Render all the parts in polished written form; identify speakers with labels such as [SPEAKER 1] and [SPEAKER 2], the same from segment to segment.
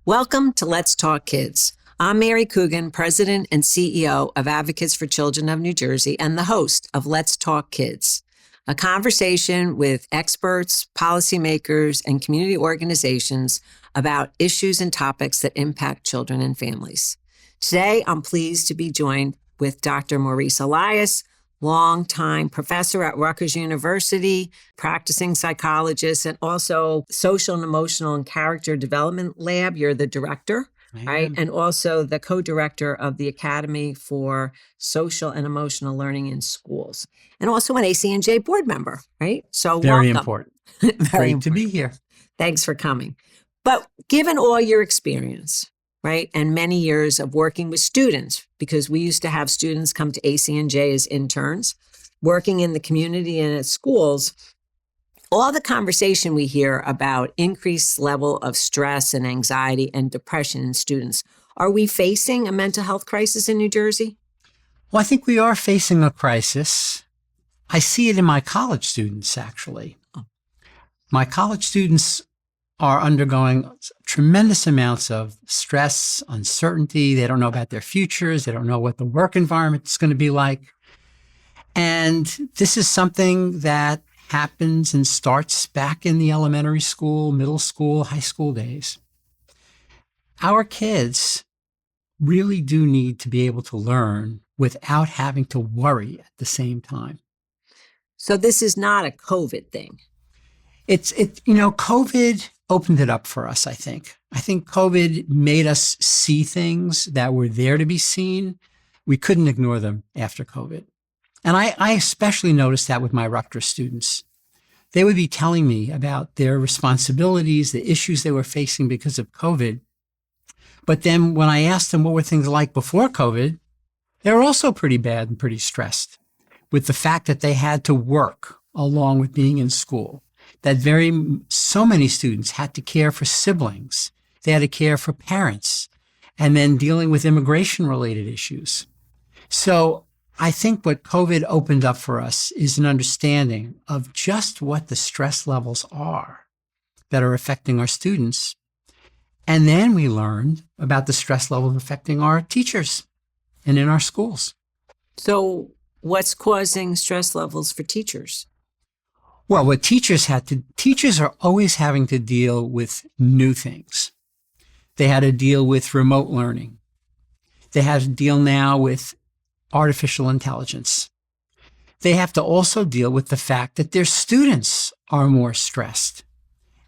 [SPEAKER 1] Welcome to Let's Talk Kids. I'm Mary Coogan, President and CEO of Advocates for Children of New Jersey and the host of Let's Talk Kids, a conversation with experts, policymakers, and community organizations about issues and topics that impact children and families. Today, I'm pleased to be joined with Dr. Maurice Elias, longtime professor at Rutgers University, practicing psychologist, and also social and emotional and character development lab. You're the director, right? And also the co-director of the Academy for Social and Emotional Learning in Schools, and also an ACNJ board member, right? So
[SPEAKER 2] very
[SPEAKER 1] welcome.
[SPEAKER 2] Important.
[SPEAKER 1] Very
[SPEAKER 2] Great
[SPEAKER 1] important
[SPEAKER 2] to be here.
[SPEAKER 1] Thanks for coming. But given all your experience, right, and many years of working with students, because we used to have students come to ACNJ as interns, working in the community and at schools, all the conversation we hear about increased level of stress and anxiety and depression in students, are we facing a mental health crisis in New Jersey?
[SPEAKER 2] Well, I think we are facing a crisis. I see it in my college students, actually. My college students are undergoing tremendous amounts of stress, uncertainty. They don't know about their futures. They don't know what the work environment is going to be like. And this is something that happens and starts back in the elementary school, middle school, high school days. Our kids really do need to be able to learn without having to worry at the same time.
[SPEAKER 1] So this is not a COVID thing.
[SPEAKER 2] COVID opened it up for us, I think. I think COVID made us see things that were there to be seen. We couldn't ignore them after COVID. And I especially noticed that with my Rutgers students. They would be telling me about their responsibilities, the issues they were facing because of COVID. But then when I asked them what were things like before COVID, they were also pretty bad and pretty stressed with the fact that they had to work along with being in school. That so many students had to care for siblings. They had to care for parents, and then dealing with immigration-related issues. So I think what COVID opened up for us is an understanding of just what the stress levels are that are affecting our students. And then we learned about the stress levels affecting our teachers and in our schools.
[SPEAKER 1] So what's causing stress levels for teachers?
[SPEAKER 2] Well, what teachers are always having to deal with new things. They had to deal with remote learning. They have to deal now with artificial intelligence. They have to also deal with the fact that their students are more stressed,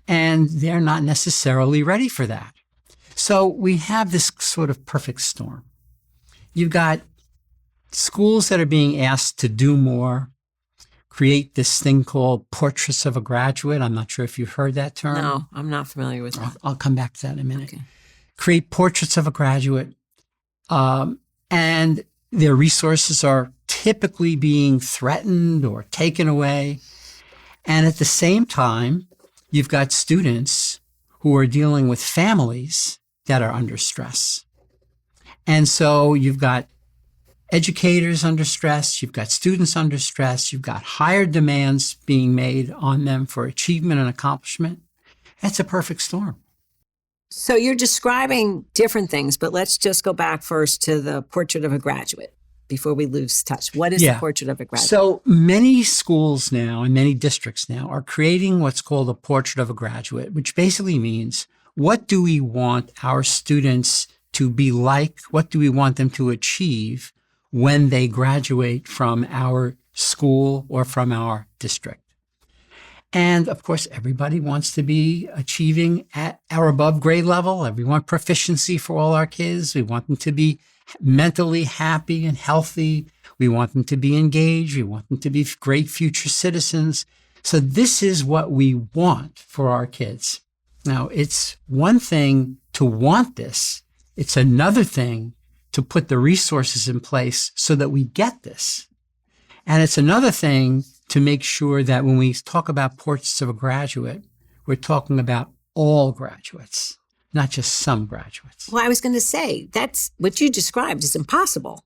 [SPEAKER 2] and they're not necessarily ready for that. So we have this sort of perfect storm. You've got schools that are being asked to do more, create this thing called portraits of a graduate. I'm not sure if you've heard that term.
[SPEAKER 1] No, I'm not familiar with that.
[SPEAKER 2] I'll come back to that in a minute.
[SPEAKER 1] Okay.
[SPEAKER 2] Create portraits of a graduate. And their resources are typically being threatened or taken away. And at the same time, you've got students who are dealing with families that are under stress. And so you've got educators under stress, you've got students under stress, you've got higher demands being made on them for achievement and accomplishment. That's a perfect storm.
[SPEAKER 1] So you're describing different things, but let's just go back first to the portrait of a graduate before we lose touch. What is the portrait of a graduate?
[SPEAKER 2] So many schools now and many districts now are creating what's called a portrait of a graduate, which basically means what do we want our students to be like? What do we want them to achieve when they graduate from our school or from our district? And of course, everybody wants to be achieving at or above grade level. We want proficiency for all our kids. We want them to be mentally happy and healthy. We want them to be engaged. We want them to be great future citizens. So this is what we want for our kids. Now, it's one thing to want this. It's another thing to put the resources in place so that we get this. And it's another thing to make sure that when we talk about portraits of a graduate, we're talking about all graduates, not just some graduates.
[SPEAKER 1] Well, I was going to say, that's what you described is impossible.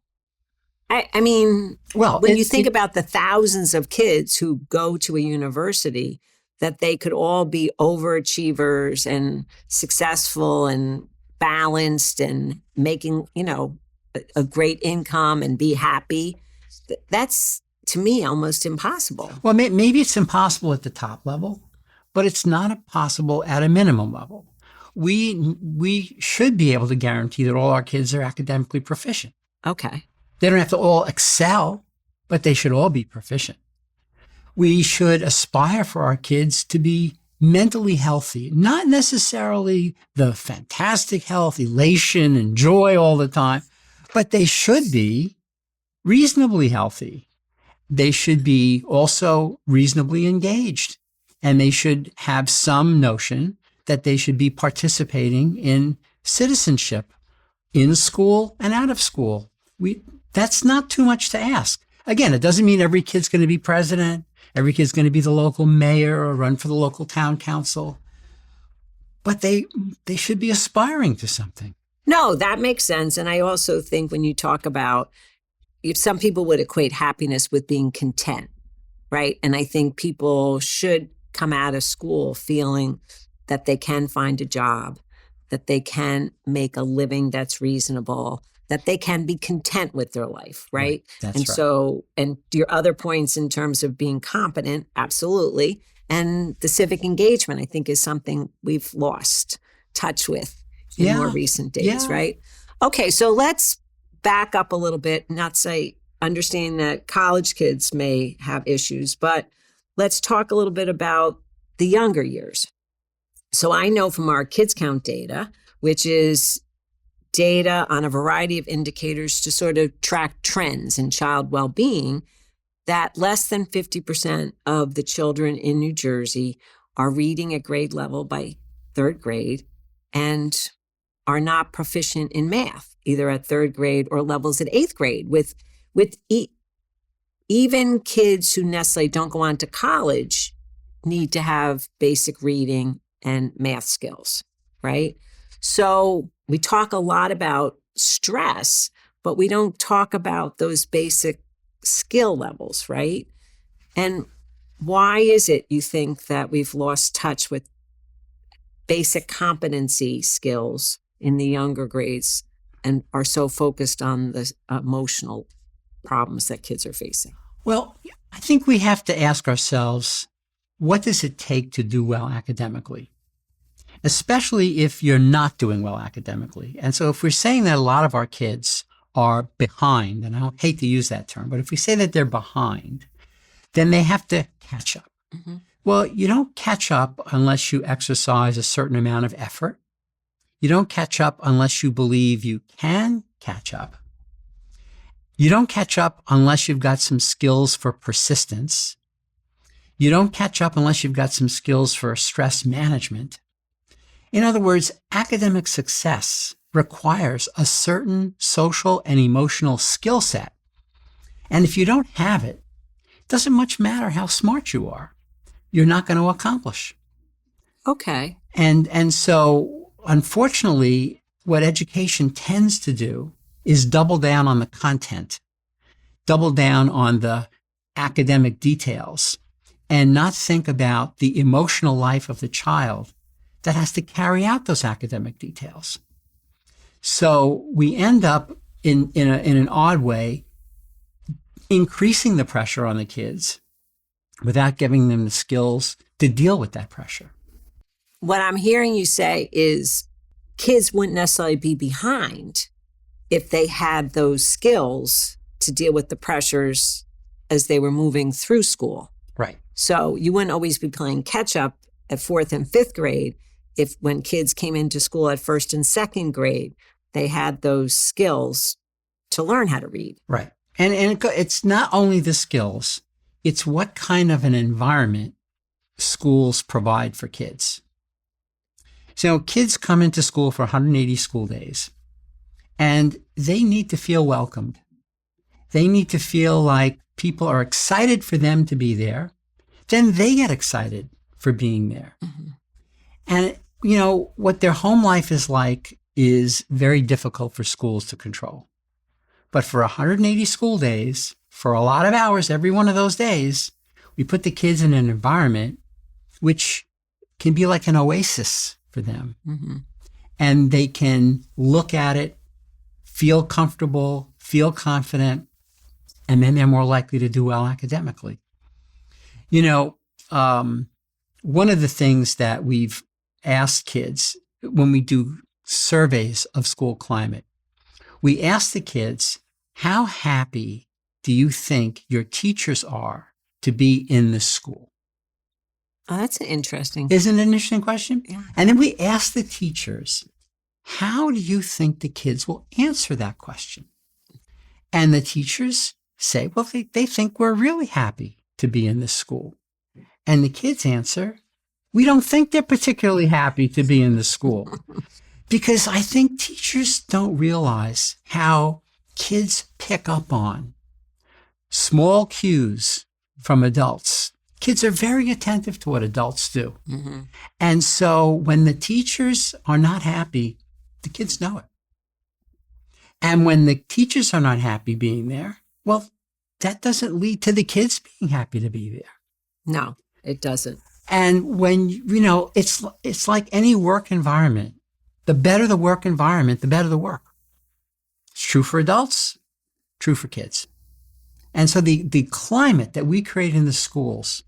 [SPEAKER 1] I mean, when you think about the thousands of kids who go to a university, that they could all be overachievers and successful and balanced and making, a great income and be happy. That's, to me, almost impossible.
[SPEAKER 2] Well, maybe it's impossible at the top level, but it's not possible at a minimum level. We should be able to guarantee that all our kids are academically proficient.
[SPEAKER 1] Okay.
[SPEAKER 2] They don't have to all excel, but they should all be proficient. We should aspire for our kids to be mentally healthy, not necessarily the fantastic health, elation, and joy all the time, but they should be reasonably healthy. They should be also reasonably engaged, and they should have some notion that they should be participating in citizenship in school and out of school. That's not too much to ask. Again, it doesn't mean every kid's going to be president, every kid's going to be the local mayor or run for the local town council, but they should be aspiring to something.
[SPEAKER 1] No, that makes sense. And I also think when you talk about, if some people would equate happiness with being content, right? And I think people should come out of school feeling that they can find a job, that they can make a living that's reasonable, that they can be content with their life, right?
[SPEAKER 2] That's
[SPEAKER 1] and
[SPEAKER 2] right.
[SPEAKER 1] So, and your other points in terms of being competent, absolutely. And the civic engagement, I think, is something we've lost touch with in more recent days, right? Okay, so let's back up a little bit, not say, understanding that college kids may have issues, but let's talk a little bit about the younger years. So I know from our Kids Count data, which is data on a variety of indicators to sort of track trends in child well-being, that less than 50% of the children in New Jersey are reading at grade level by third grade and are not proficient in math, either at third grade or levels at eighth grade, with even kids who necessarily don't go on to college need to have basic reading and math skills, right? So we talk a lot about stress, but we don't talk about those basic skill levels, right? And why is it, you think, that we've lost touch with basic competency skills in the younger grades and are so focused on the emotional problems that kids are facing?
[SPEAKER 2] Well, I think we have to ask ourselves, what does it take to do well academically? Especially if you're not doing well academically. And so if we're saying that a lot of our kids are behind, and I hate to use that term, but if we say that they're behind, then they have to catch up. Mm-hmm. Well, you don't catch up unless you exercise a certain amount of effort. You don't catch up unless you believe you can catch up. You don't catch up unless you've got some skills for persistence. You don't catch up unless you've got some skills for stress management. In other words, academic success requires a certain social and emotional skill set. And if you don't have it, it doesn't much matter how smart you are. You're not going to accomplish.
[SPEAKER 1] Okay.
[SPEAKER 2] And so, unfortunately, what education tends to do is double down on the content, double down on the academic details, and not think about the emotional life of the child that has to carry out those academic details. So we end up in an odd way increasing the pressure on the kids without giving them the skills to deal with that pressure.
[SPEAKER 1] What I'm hearing you say is kids wouldn't necessarily be behind if they had those skills to deal with the pressures as they were moving through school.
[SPEAKER 2] Right.
[SPEAKER 1] So you wouldn't always be playing catch up at fourth and fifth grade if when kids came into school at first and second grade, they had those skills to learn how to read.
[SPEAKER 2] Right. And it's not only the skills, it's what kind of an environment schools provide for kids. So kids come into school for 180 school days, and they need to feel welcomed. They need to feel like people are excited for them to be there. Then they get excited for being there. Mm-hmm. And, what their home life is like is very difficult for schools to control. But for 180 school days, for a lot of hours every one of those days, we put the kids in an environment which can be like an oasis for them. Mm-hmm. and they can look at it, feel comfortable, feel confident, and then they're more likely to do well academically. One of the things that we've asked kids when we do surveys of school climate, we ask the kids, how happy do you think your teachers are to be in this school?
[SPEAKER 1] Oh, that's interesting.
[SPEAKER 2] Isn't it an interesting question?
[SPEAKER 1] Yeah.
[SPEAKER 2] And then we ask the teachers, how do you think the kids will answer that question? And the teachers say, well, they think we're really happy to be in this school. And the kids answer, we don't think they're particularly happy to be in the school. Because I think teachers don't realize how kids pick up on small cues from adults. Kids are very attentive to what adults do. Mm-hmm. And so when the teachers are not happy, the kids know it. And when the teachers are not happy being there, well, that doesn't lead to the kids being happy to be there.
[SPEAKER 1] No, it doesn't. And
[SPEAKER 2] when, it's like any work environment. The better the work environment, the better the work. It's true for adults, true for kids. And so the climate that we create in the schools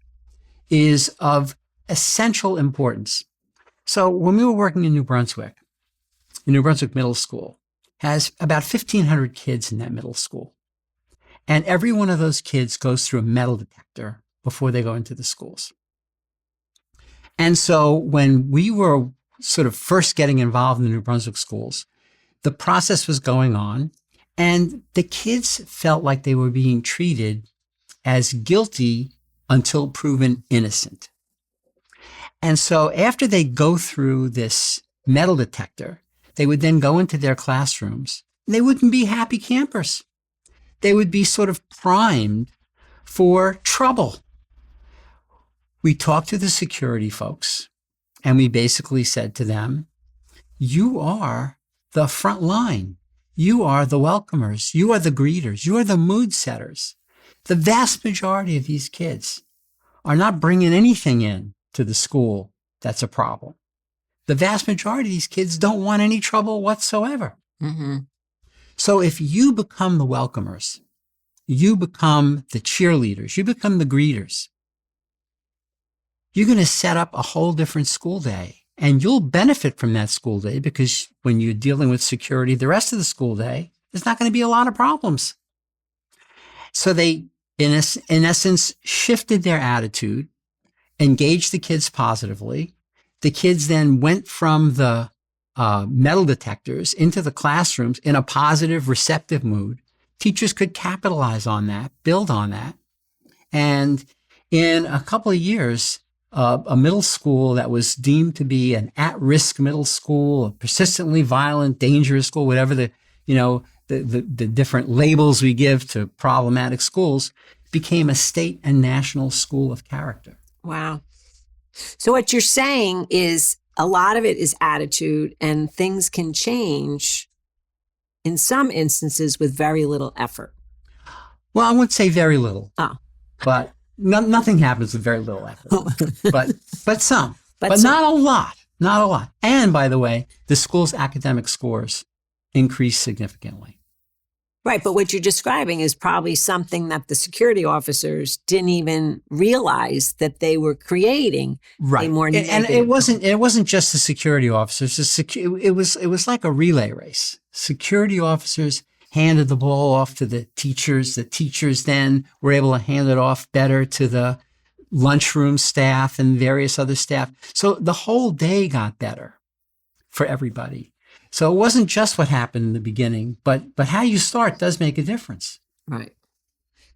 [SPEAKER 2] is of essential importance. So when we were working in New Brunswick Middle School has about 1,500 kids in that middle school. And every one of those kids goes through a metal detector before they go into the schools. And so when we were sort of first getting involved in the New Brunswick schools, the process was going on, and the kids felt like they were being treated as guilty until proven innocent. And so after they go through this metal detector, they would then go into their classrooms, and they wouldn't be happy campers. They would be sort of primed for trouble. We talked to the security folks, and we basically said to them, you are the front line. You are the welcomers. You are the greeters. You are the mood setters. The vast majority of these kids are not bringing anything in to the school that's a problem. The vast majority of these kids don't want any trouble whatsoever. Mm-hmm. So if you become the welcomers, you become the cheerleaders, you become the greeters, you're going to set up a whole different school day. And you'll benefit from that school day because when you're dealing with security the rest of the school day, there's not going to be a lot of problems. So they, in essence, shifted their attitude, engaged the kids positively. The kids then went from the metal detectors into the classrooms in a positive, receptive mood. Teachers could capitalize on that, build on that. And in a couple of years, a middle school that was deemed to be an at-risk middle school, a persistently violent, dangerous school, whatever the different labels we give to problematic schools, became a state and national school of character.
[SPEAKER 1] Wow. So what you're saying is a lot of it is attitude, and things can change in some instances with very little effort.
[SPEAKER 2] Well, I wouldn't say very little.
[SPEAKER 1] Oh.
[SPEAKER 2] But nothing happens with very little effort. but some. But not a lot. Not a lot. And by the way, the school's academic scores increase significantly.
[SPEAKER 1] Right. But what you're describing is probably something that the security officers didn't even realize that they were creating.
[SPEAKER 2] Right.
[SPEAKER 1] A more negative.
[SPEAKER 2] And it wasn't just the security officers. It was like a relay race. Security officers handed the ball off to the teachers. The teachers then were able to hand it off better to the lunchroom staff and various other staff. So the whole day got better for everybody. So it wasn't just what happened in the beginning, but how you start does make a difference.
[SPEAKER 1] Right.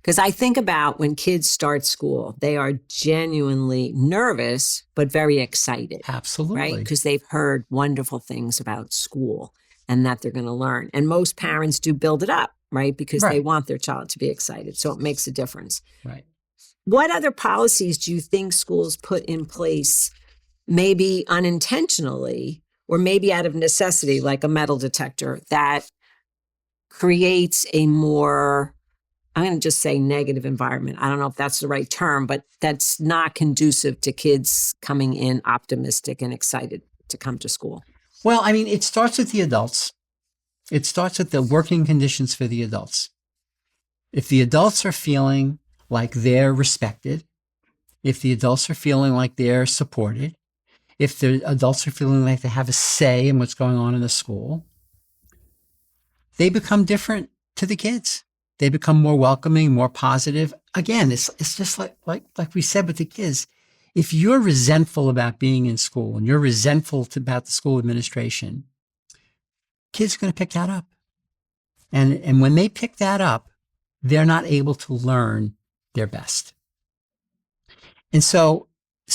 [SPEAKER 1] Because I think about when kids start school, they are genuinely nervous, but very excited.
[SPEAKER 2] Absolutely.
[SPEAKER 1] Right? Because they've heard wonderful things about school and that they're going to learn. And most parents do build it up, right? Because they want their child to be excited. So it makes a difference.
[SPEAKER 2] Right.
[SPEAKER 1] What other policies do you think schools put in place, maybe unintentionally, or maybe out of necessity, like a metal detector, that creates a more, I'm going to just say negative environment. I don't know if that's the right term, but that's not conducive to kids coming in optimistic and excited to come to school?
[SPEAKER 2] Well, I mean, it starts with the adults. It starts with the working conditions for the adults. If the adults are feeling like they're respected, if the adults are feeling like they're supported, if the adults are feeling like they have a say in what's going on in the school, they become different to the kids. They become more welcoming, more positive. Again, it's just like we said with the kids. If you're resentful about being in school and you're resentful about the school administration, kids are going to pick that up. And when they pick that up, they're not able to learn their best. And so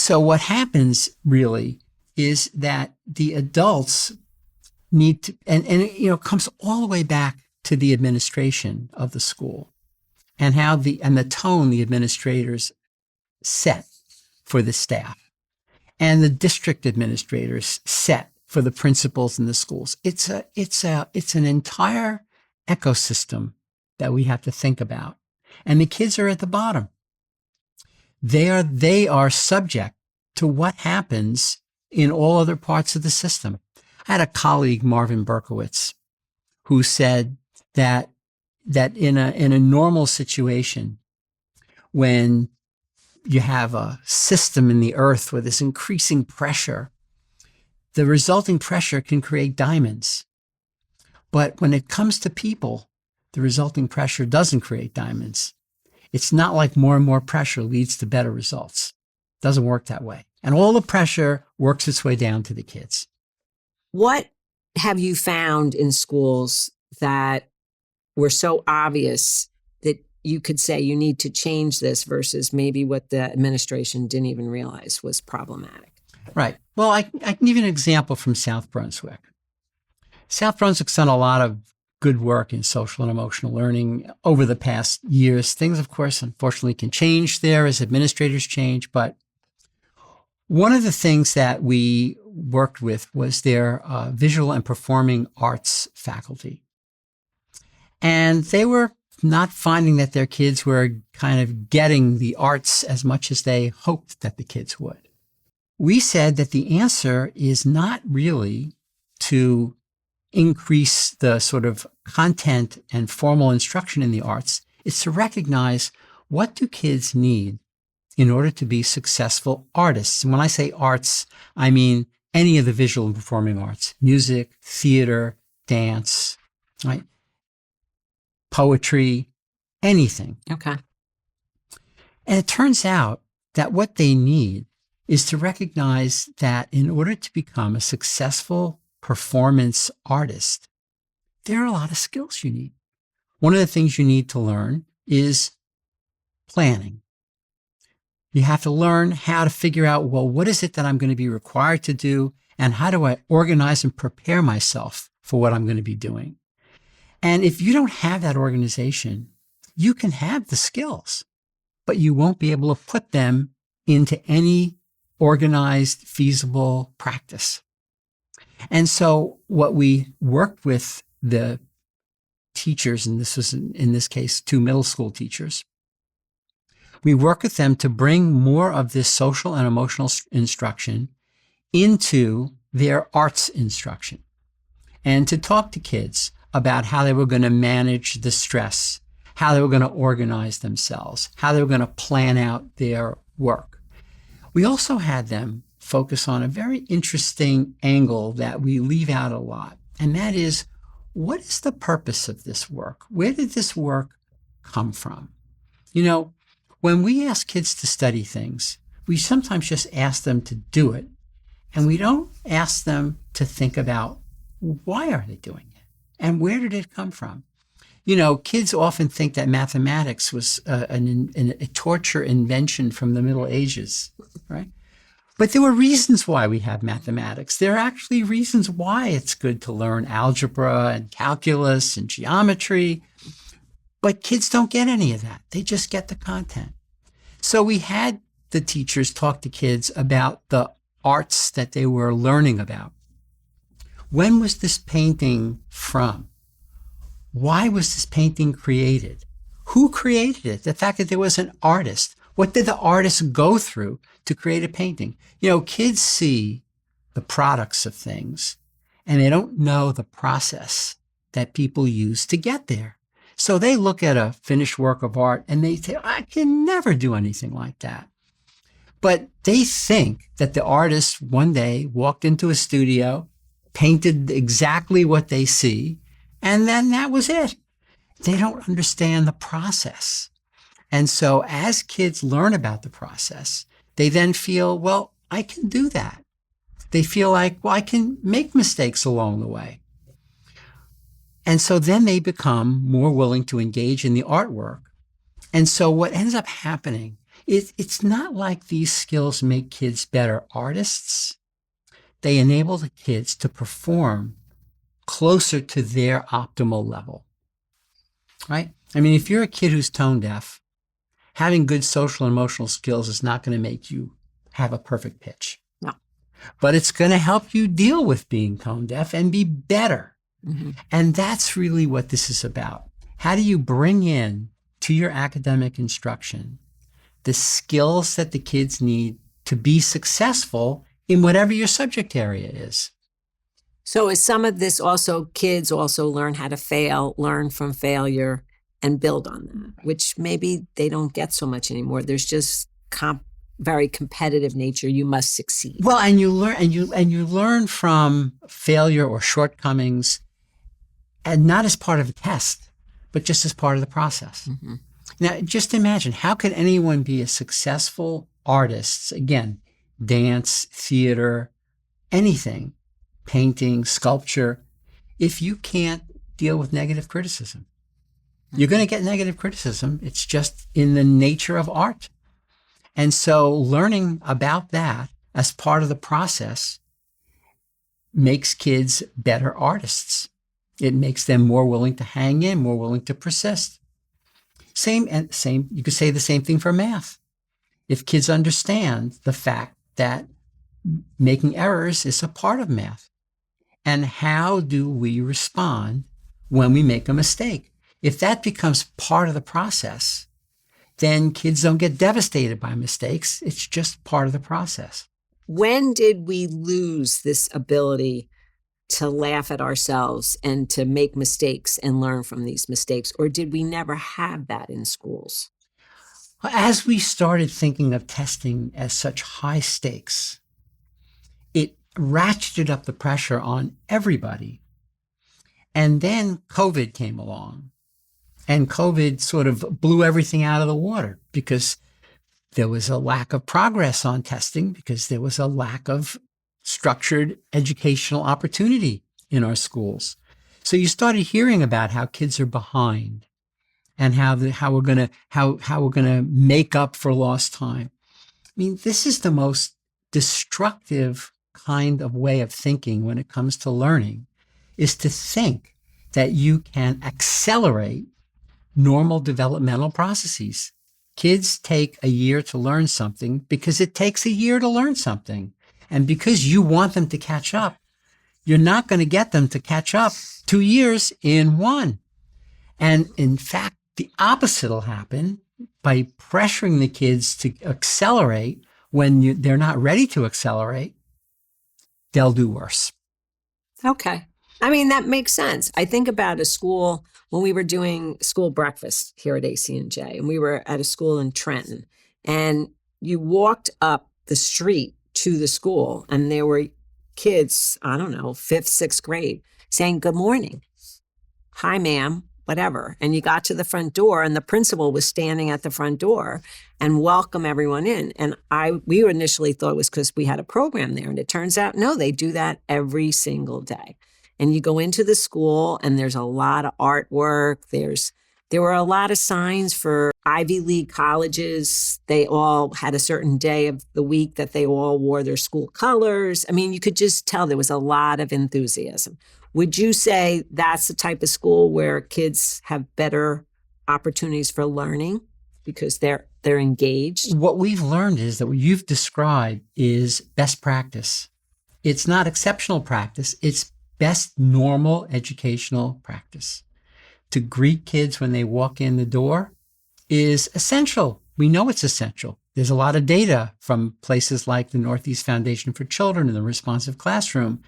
[SPEAKER 2] what happens really is that the adults need to, and it comes all the way back to the administration of the school and how the tone the administrators set for the staff and the district administrators set for the principals in the schools. It's an entire ecosystem that we have to think about. And the kids are at the bottom. They are subject to what happens in all other parts of the system. I had a colleague, Marvin Berkowitz, who said that in a normal situation, when you have a system in the earth with this increasing pressure, the resulting pressure can create diamonds. But when it comes to people, the resulting pressure doesn't create diamonds. It's not like more and more pressure leads to better results. It doesn't work that way. And all the pressure works its way down to the kids.
[SPEAKER 1] What have you found in schools that were so obvious that you could say you need to change this versus maybe what the administration didn't even realize was problematic?
[SPEAKER 2] Right. Well, I can give you an example from South Brunswick. South Brunswick's done a lot of good work in social and emotional learning over the past years. Things, of course, unfortunately can change there as administrators change. But one of the things that we worked with was their visual and performing arts faculty. And they were not finding that their kids were kind of getting the arts as much as they hoped that the kids would. We said that the answer is not really to increase the sort of content and formal instruction in the arts. It's to recognize, what do kids need in order to be successful artists? And when I say arts, I mean any of the visual and performing arts: music, theater, dance, right? Poetry, anything.
[SPEAKER 1] Okay.
[SPEAKER 2] And it turns out that what they need is to recognize that in order to become a successful performance artist, there are a lot of skills you need. One of the things you need to learn is planning. You have to learn how to figure out, well, what is it that I'm going to be required to do, and how do I organize and prepare myself for what I'm going to be doing? And if you don't have that organization, you can have the skills, but you won't be able to put them into any organized, feasible practice. And so what we worked with the teachers, and this was in this case 2 middle school teachers, we work with them to bring more of this social and emotional instruction into their arts instruction, and to talk to kids about how they were going to manage the stress, how they were going to organize themselves, how they were going to plan out their work. We also had them focus on a very interesting angle that we leave out a lot, and that is, what is the purpose of this work? Where did this work come from? You know, when we ask kids to study things, we sometimes just ask them to do it, and we don't ask them to think about, why are they doing it? And where did it come from? You know, kids often think that mathematics was a torture invention from the Middle Ages, right? But there were reasons why we have mathematics. There are actually reasons why it's good to learn algebra and calculus and geometry. But kids don't get any of that. They just get the content. So we had the teachers talk to kids about the arts that they were learning about. When was this painting from? Why was this painting created? Who created it? The fact that there was an artist. What did the artist go through to create a painting? You know, kids see the products of things, and they don't know the process that people use to get there. So they look at a finished work of art and they say, I can never do anything like that. But they think that the artist one day walked into a studio, painted exactly what they see, and then that was it. They don't understand the process. And so as kids learn about the process, they then feel, well, I can do that. They feel like, well, I can make mistakes along the way. And so then they become more willing to engage in the artwork. And so what ends up happening is it's not like these skills make kids better artists. They enable the kids to perform closer to their optimal level, right? I mean, if you're a kid who's tone deaf, having good social and emotional skills is not going to make you have a perfect pitch.
[SPEAKER 1] No.
[SPEAKER 2] But it's going to help you deal with being tone deaf and be better. Mm-hmm. And that's really what this is about. How do you bring in to your academic instruction the skills that the kids need to be successful in whatever your subject area is?
[SPEAKER 1] So is some of this also kids also learn how to fail, learn from failure, and build on that, which maybe they don't get so much anymore. There's just very competitive nature. You must succeed.
[SPEAKER 2] Well, and you learn from failure or shortcomings, and not as part of a test, but just as part of the process. Mm-hmm. Now, just imagine, how could anyone be a successful artist, again, dance, theater, anything, painting, sculpture, if you can't deal with negative criticism? You're going to get negative criticism. It's just in the nature of art. And so learning about that as part of the process makes kids better artists. It makes them more willing to hang in, more willing to persist. Same, you could say the same thing for math. If kids understand the fact that making errors is a part of math, and how do we respond when we make a mistake? If that becomes part of the process, then kids don't get devastated by mistakes. It's just part of the process.
[SPEAKER 1] When did we lose this ability to laugh at ourselves and to make mistakes and learn from these mistakes? Or did we never have that in schools?
[SPEAKER 2] As we started thinking of testing as such high stakes, it ratcheted up the pressure on everybody. And then COVID came along, and COVID sort of blew everything out of the water because there was a lack of progress on testing, because there was a lack of structured educational opportunity in our schools. So you started hearing about how kids are behind and how we're going to make up for lost time. I mean, this is the most destructive kind of way of thinking when it comes to learning, is to think that you can accelerate normal developmental processes. Kids take a year to learn something because it takes a year to learn something. And because you want them to catch up, you're not going to get them to catch up 2 years in one. And in fact, the opposite will happen. By pressuring the kids to accelerate when they're not ready to accelerate, they'll do worse.
[SPEAKER 1] Okay. I mean, that makes sense. I think about a school when we were doing school breakfast here at ACNJ, and we were at a school in Trenton, and you walked up the street to the school and there were kids, I don't know, 5th, 6th grade, saying, "Good morning. Hi, ma'am," whatever. And you got to the front door and the principal was standing at the front door and welcome everyone in. And we initially thought it was because we had a program there. And it turns out, no, they do that every single day. And you go into the school and there's a lot of artwork. There were a lot of signs for Ivy League colleges. They all had a certain day of the week that they all wore their school colors. I mean, you could just tell there was a lot of enthusiasm. Would you say that's the type of school where kids have better opportunities for learning because they're engaged?
[SPEAKER 2] What we've learned is that what you've described is best practice. It's not exceptional practice. It's best normal educational practice. To greet kids when they walk in the door is essential. We know it's essential. There's a lot of data from places like the Northeast Foundation for Children and the Responsive Classroom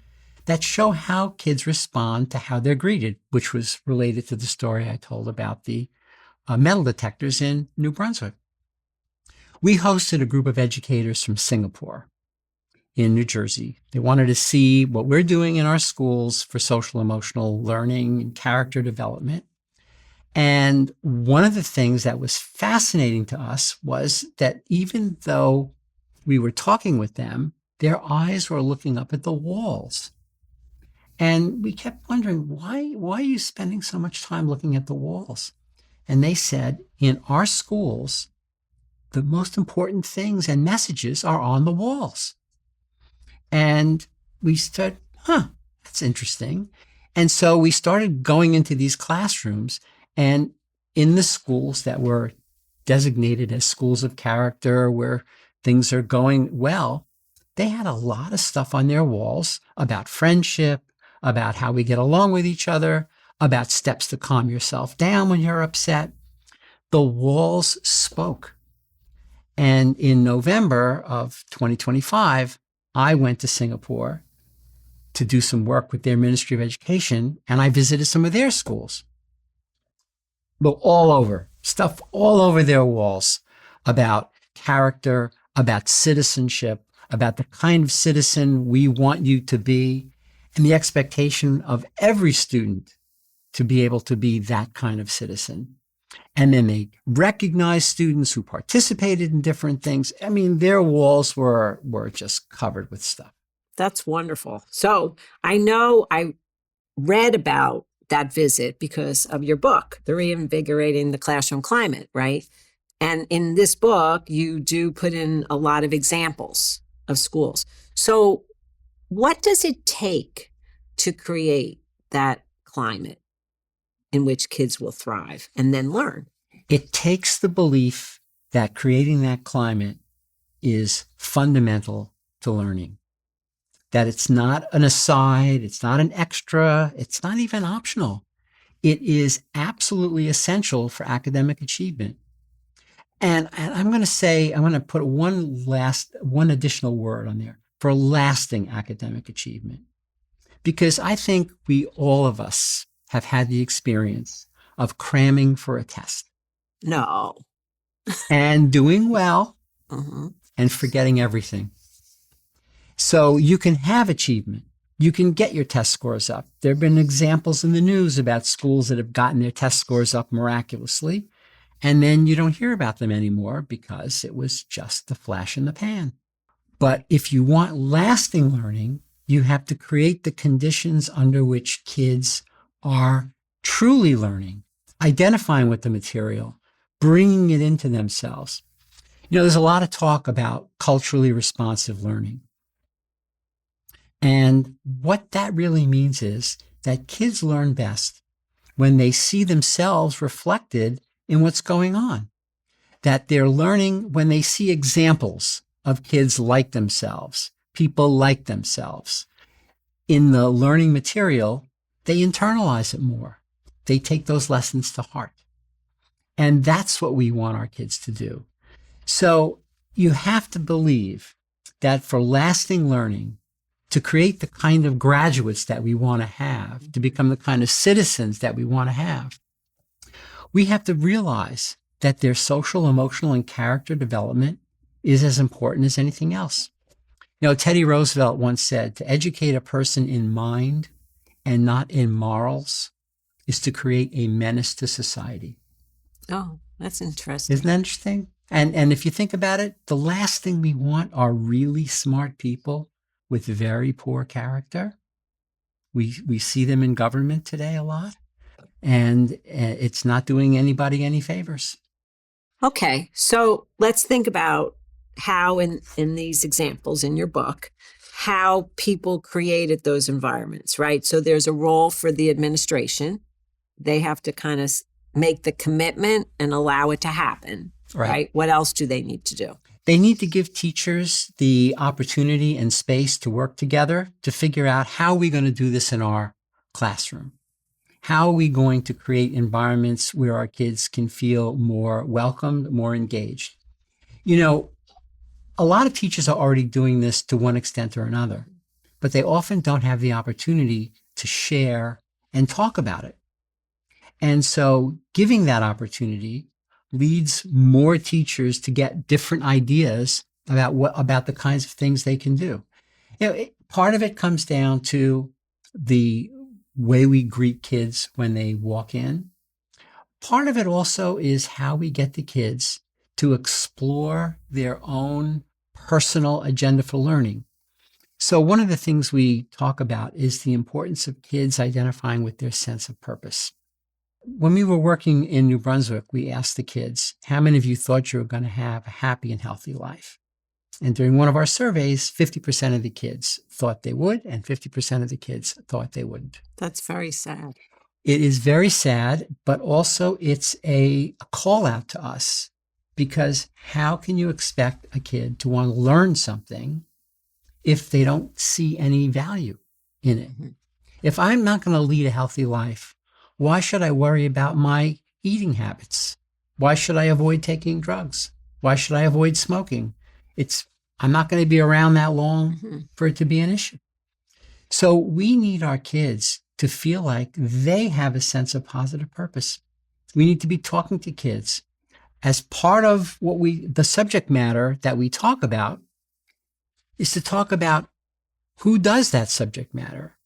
[SPEAKER 2] that show how kids respond to how they're greeted, which was related to the story I told about the metal detectors in New Brunswick. We hosted a group of educators from Singapore in New Jersey. They wanted to see what we're doing in our schools for social emotional learning and character development. And one of the things that was fascinating to us was that even though we were talking with them, their eyes were looking up at the walls. And we kept wondering, why are you spending so much time looking at the walls? And they said, in our schools, the most important things and messages are on the walls. And we said, that's interesting. And so we started going into these classrooms, and in the schools that were designated as schools of character, where things are going well, they had a lot of stuff on their walls about friendship, about how we get along with each other, about steps to calm yourself down when you're upset. The walls spoke. And in November of 2025, I went to Singapore to do some work with their Ministry of Education, and I visited some of their schools. But all over, stuff all over their walls about character, about citizenship, about the kind of citizen we want you to be, and the expectation of every student to be able to be that kind of citizen. And then they recognized students who participated in different things. I mean, their walls were just covered with stuff.
[SPEAKER 1] That's wonderful. So I know I read about that visit because of your book, The Reinvigorating the Classroom Climate, right? And in this book, you do put in a lot of examples of schools. So what does it take to create that climate in which kids will thrive and then learn?
[SPEAKER 2] It takes the belief that creating that climate is fundamental to learning, that it's not an aside, it's not an extra, it's not even optional. It is absolutely essential for academic achievement. And I'm going to put one additional word on there, for lasting academic achievement. Because I think all of us have had the experience of cramming for a test.
[SPEAKER 1] No.
[SPEAKER 2] And doing well and forgetting everything. So you can have achievement. You can get your test scores up. There have been examples in the news about schools that have gotten their test scores up miraculously, and then you don't hear about them anymore because it was just a flash in the pan. But if you want lasting learning, you have to create the conditions under which kids are truly learning, identifying with the material, bringing it into themselves. You know, there's a lot of talk about culturally responsive learning. And what that really means is that kids learn best when they see themselves reflected in what's going on. That they're learning when they see examples of kids like themselves, people like themselves. In the learning material, they internalize it more. They take those lessons to heart. And that's what we want our kids to do. So you have to believe that for lasting learning, to create the kind of graduates that we want to have, to become the kind of citizens that we want to have, we have to realize that their social, emotional, and character development is as important as anything else. You know, Teddy Roosevelt once said, to educate a person in mind and not in morals is to create a menace to society.
[SPEAKER 1] Oh, that's interesting.
[SPEAKER 2] Isn't that interesting? And if you think about it, the last thing we want are really smart people with very poor character. We see them in government today a lot, and it's not doing anybody any favors.
[SPEAKER 1] Okay, so let's think about how in these examples in your book, how people created those environments, right? So there's a role for the administration. They have to kind of make the commitment and allow it to happen, right? What else do they need to do?
[SPEAKER 2] They need to give teachers the opportunity and space to work together to figure out how are we going to do this in our classroom? How are we going to create environments where our kids can feel more welcomed, more engaged? You know, a lot of teachers are already doing this to one extent or another, but they often don't have the opportunity to share and talk about it. And so giving that opportunity leads more teachers to get different ideas about the kinds of things they can do. Part of it comes down to the way we greet kids when they walk in. Part of it also is how we get the kids to explore their own personal agenda for learning. So one of the things we talk about is the importance of kids identifying with their sense of purpose. When we were working in New Brunswick, we asked the kids, how many of you thought you were going to have a happy and healthy life? And during one of our surveys, 50% of the kids thought they would, and 50% of the kids thought they wouldn't.
[SPEAKER 1] That's very sad.
[SPEAKER 2] It is very sad, but also it's a call out to us, because how can you expect a kid to want to learn something if they don't see any value in it? Mm-hmm. If I'm not going to lead a healthy life, why should I worry about my eating habits? Why should I avoid taking drugs? Why should I avoid smoking? I'm not going to be around that long for it to be an issue. So we need our kids to feel like they have a sense of positive purpose. We need to be talking to kids as part of the subject matter that we talk about is to talk about who does that subject matter.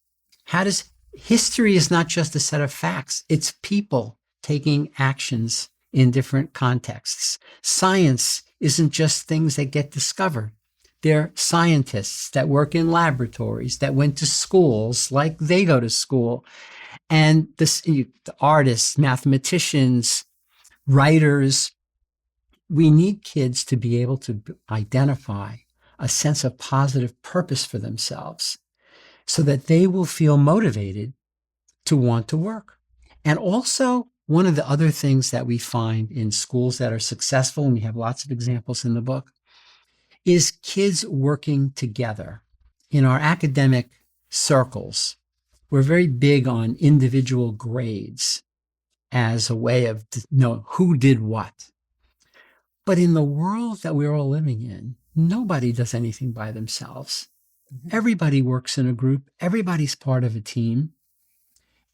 [SPEAKER 2] History is not just a set of facts. It's people taking actions in different contexts. Science isn't just things that get discovered. They're scientists that work in laboratories, that went to schools like they go to school. And the artists, mathematicians, writers, we need kids to be able to identify a sense of positive purpose for themselves so that they will feel motivated to want to work. And also, one of the other things that we find in schools that are successful, and we have lots of examples in the book, is kids working together. In our academic circles, we're very big on individual grades as a way of knowing who did what. But in the world that we're all living in, nobody does anything by themselves. Mm-hmm. Everybody works in a group. Everybody's part of a team.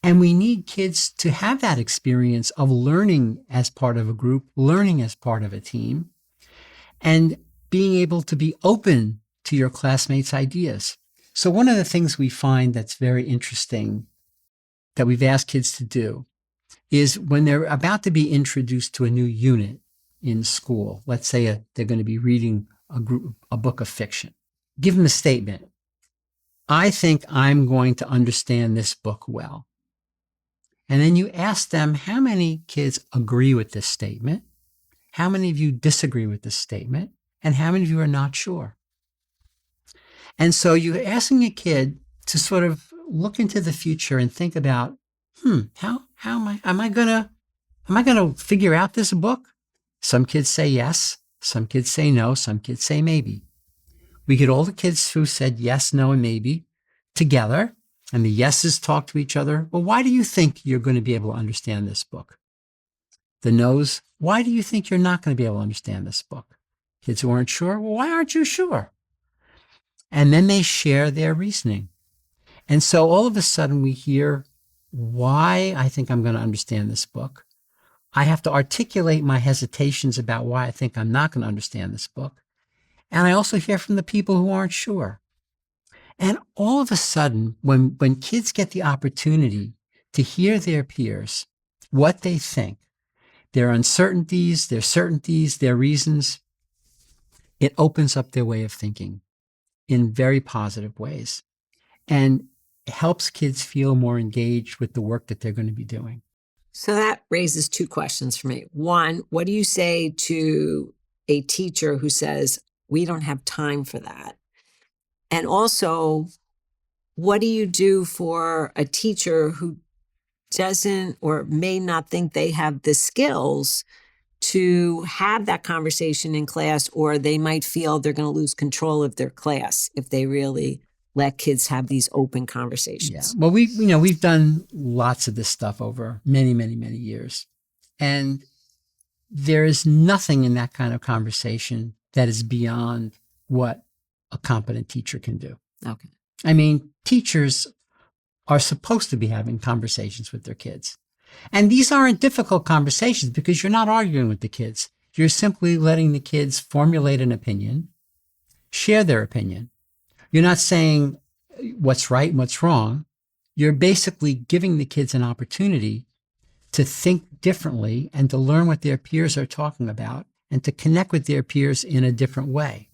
[SPEAKER 2] And we need kids to have that experience of learning as part of a group, learning as part of a team, and being able to be open to your classmates' ideas. So one of the things we find that's very interesting that we've asked kids to do is when they're about to be introduced to a new unit in school, let's say they're going to be reading a book of fiction, give them a statement. I think I'm going to understand this book well. And then you ask them, how many kids agree with this statement? How many of you disagree with this statement? And how many of you are not sure? And so you're asking a kid to sort of look into the future and think about, how am I gonna figure out this book? Some kids say yes, some kids say no, some kids say maybe. We get all the kids who said yes, no, and maybe together, and the yeses talk to each other. Well, why do you think you're going to be able to understand this book? The no's, why do you think you're not going to be able to understand this book? Kids who aren't sure, well, why aren't you sure? And then they share their reasoning. And so all of a sudden we hear why I think I'm going to understand this book. I have to articulate my hesitations about why I think I'm not going to understand this book. And I also hear from the people who aren't sure. And all of a sudden, when kids get the opportunity to hear their peers, what they think, their uncertainties, their certainties, their reasons, it opens up their way of thinking in very positive ways and helps kids feel more engaged with the work that they're going to be doing.
[SPEAKER 1] So that raises two questions for me. One, what do you say to a teacher who says, we don't have time for that? And also, what do you do for a teacher who doesn't or may not think they have the skills to have that conversation in class, or they might feel they're going to lose control of their class if they really let kids have these open conversations?
[SPEAKER 2] Yeah. Well, we've done lots of this stuff over many, many, many years. And there is nothing in that kind of conversation that is beyond what a competent teacher can do.
[SPEAKER 1] Okay.
[SPEAKER 2] I mean, teachers are supposed to be having conversations with their kids. And these aren't difficult conversations because you're not arguing with the kids. You're simply letting the kids formulate an opinion, share their opinion. You're not saying what's right and what's wrong. You're basically giving the kids an opportunity to think differently and to learn what their peers are talking about and to connect with their peers in a different way.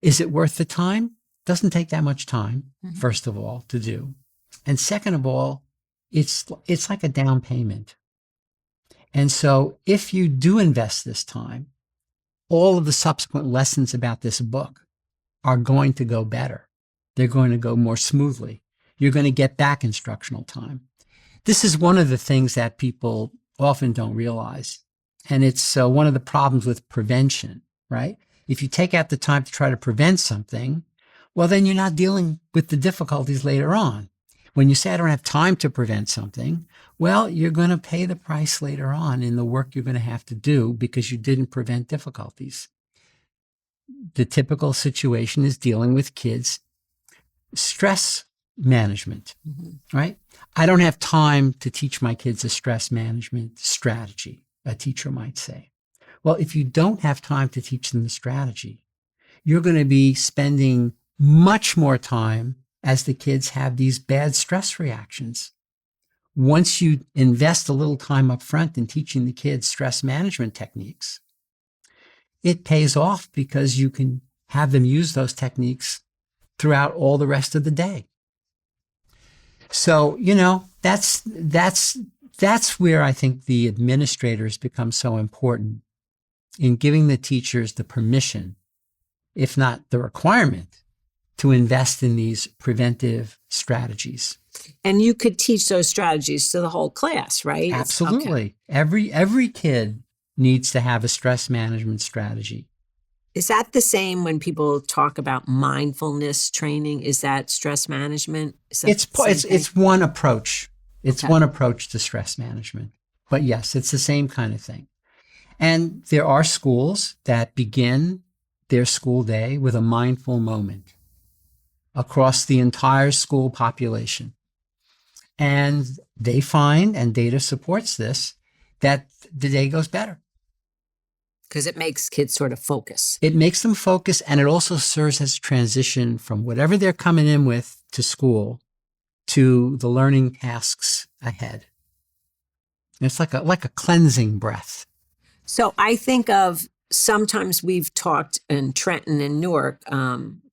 [SPEAKER 2] Is it worth the time? Doesn't take that much time, first of all, to do. And second of all, it's like a down payment. And so if you do invest this time, all of the subsequent lessons about this book are going to go better. They're going to go more smoothly. You're going to get back instructional time. This is one of the things that people often don't realize. And it's one of the problems with prevention, right? If you take out the time to try to prevent something, well, then you're not dealing with the difficulties later on. When you say, I don't have time to prevent something, well, you're going to pay the price later on in the work you're going to have to do because you didn't prevent difficulties. The typical situation is dealing with kids' stress management, right? I don't have time to teach my kids a stress management strategy, a teacher might say. Well, if you don't have time to teach them the strategy, you're going to be spending much more time as the kids have these bad stress reactions. Once you invest a little time up front in teaching the kids stress management techniques, it pays off because you can have them use those techniques throughout all the rest of the day. So, that's where I think the administrators become so important in giving the teachers the permission, if not the requirement, to invest in these preventive strategies.
[SPEAKER 1] And you could teach those strategies to the whole class, right?
[SPEAKER 2] Absolutely. Okay. Every kid needs to have a stress management strategy.
[SPEAKER 1] Is that the same when people talk about mindfulness training? Is that stress management?
[SPEAKER 2] It's one approach. It's one approach to stress management. But yes, it's the same kind of thing. And there are schools that begin their school day with a mindful moment across the entire school population. And they find, and data supports this, that the day goes better.
[SPEAKER 1] Because it makes kids sort of focus.
[SPEAKER 2] It makes them focus, and it also serves as a transition from whatever they're coming in with to school to the learning tasks ahead. It's like a cleansing breath.
[SPEAKER 1] So I think of sometimes we've talked in Trenton and Newark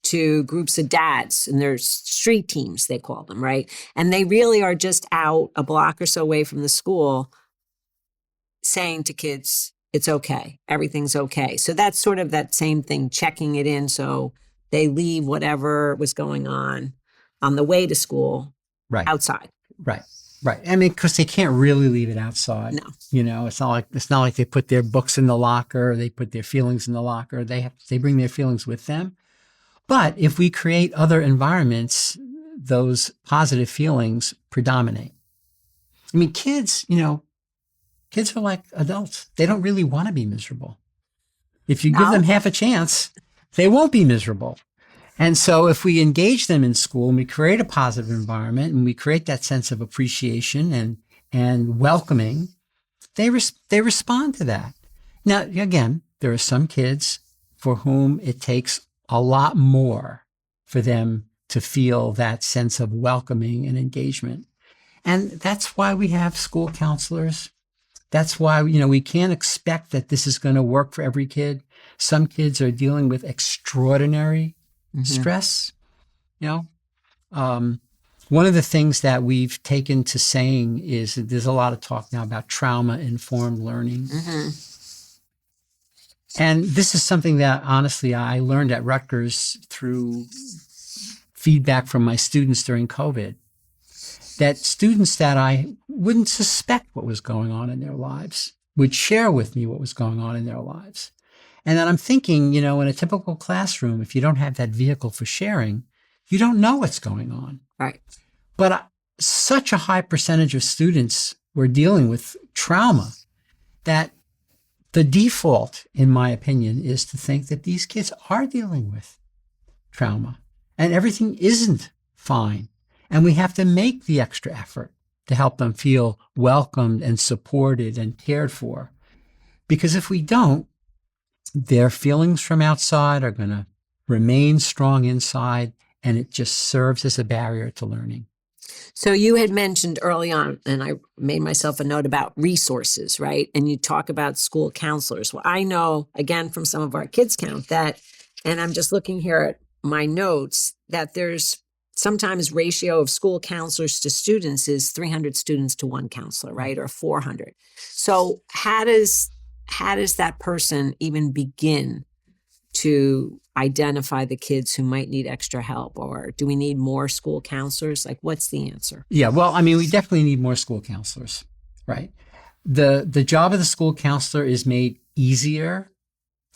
[SPEAKER 1] to groups of dads, and there's street teams, they call them, right? And they really are just out a block or so away from the school saying to kids, it's okay. Everything's okay. So that's sort of that same thing, checking it in so they leave whatever was going on the way to school outside.
[SPEAKER 2] Right. I mean, because they can't really leave it outside.
[SPEAKER 1] No.
[SPEAKER 2] It's not like they put their books in the locker, they put their feelings in the locker. They bring their feelings with them. But if we create other environments, those positive feelings predominate. I mean, kids are like adults. They don't really want to be miserable. If you give them half a chance, they won't be miserable. And so if we engage them in school and we create a positive environment and we create that sense of appreciation and welcoming, they respond to that. Now, again, there are some kids for whom it takes a lot more for them to feel that sense of welcoming and engagement. And that's why we have school counselors. That's why, we can't expect that this is going to work for every kid. Some kids are dealing with extraordinary stress. One of the things that we've taken to saying is that there's a lot of talk now about trauma-informed learning. And this is something that, honestly, I learned at Rutgers through feedback from my students during COVID. That students that I wouldn't suspect what was going on in their lives would share with me what was going on in their lives. And then I'm thinking, in a typical classroom, if you don't have that vehicle for sharing, you don't know what's going on.
[SPEAKER 1] Right.
[SPEAKER 2] But such a high percentage of students were dealing with trauma that the default, in my opinion, is to think that these kids are dealing with trauma. and everything isn't fine. And we have to make the extra effort to help them feel welcomed and supported and cared for. Because if we don't, their feelings from outside are going to remain strong inside, and it just serves as a barrier to learning.
[SPEAKER 1] So you had mentioned early on, and I made myself a note about resources, right? And you talk about school counselors. Well, I know, again, from some of our kids count that, and I'm just looking here at my notes, that there's sometimes ratio of school counselors to students is 300 students to one counselor, right? Or 400. So how does that person even begin to identify the kids who might need extra help? Or do we need more school counselors? Like, what's the answer?
[SPEAKER 2] Yeah, well, I mean, we definitely need more school counselors, right? The job of the school counselor is made easier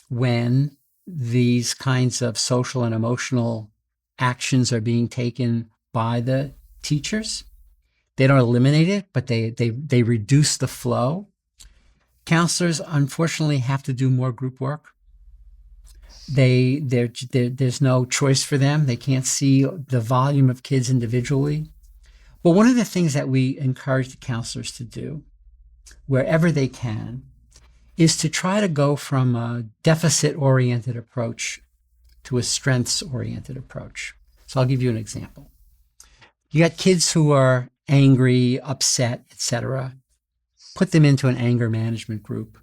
[SPEAKER 2] when these kinds of social and emotional actions are being taken by the teachers. They don't eliminate it, but they reduce the flow. Counselors, unfortunately, have to do more group work. There's no choice for them. They can't see the volume of kids individually. But one of the things that we encourage the counselors to do, wherever they can, is to try to go from a deficit-oriented approach to a strengths-oriented approach. So I'll give you an example. You got kids who are angry, upset, etc. Put them into an anger management group.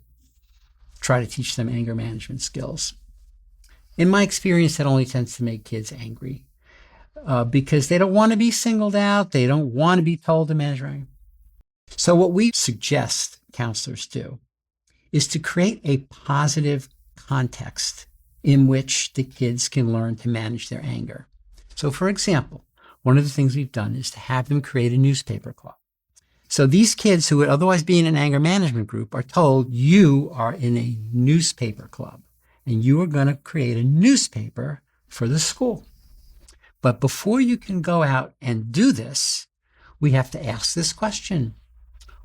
[SPEAKER 2] Try to teach them anger management skills. In my experience, that only tends to make kids angry because they don't want to be singled out. They don't want to be told to manage anger. So what we suggest counselors do is to create a positive context in which the kids can learn to manage their anger. So for example, one of the things we've done is to have them create a newspaper club. So these kids who would otherwise be in an anger management group are told, you are in a newspaper club. And you are going to create a newspaper for the school. But before you can go out and do this, we have to ask this question.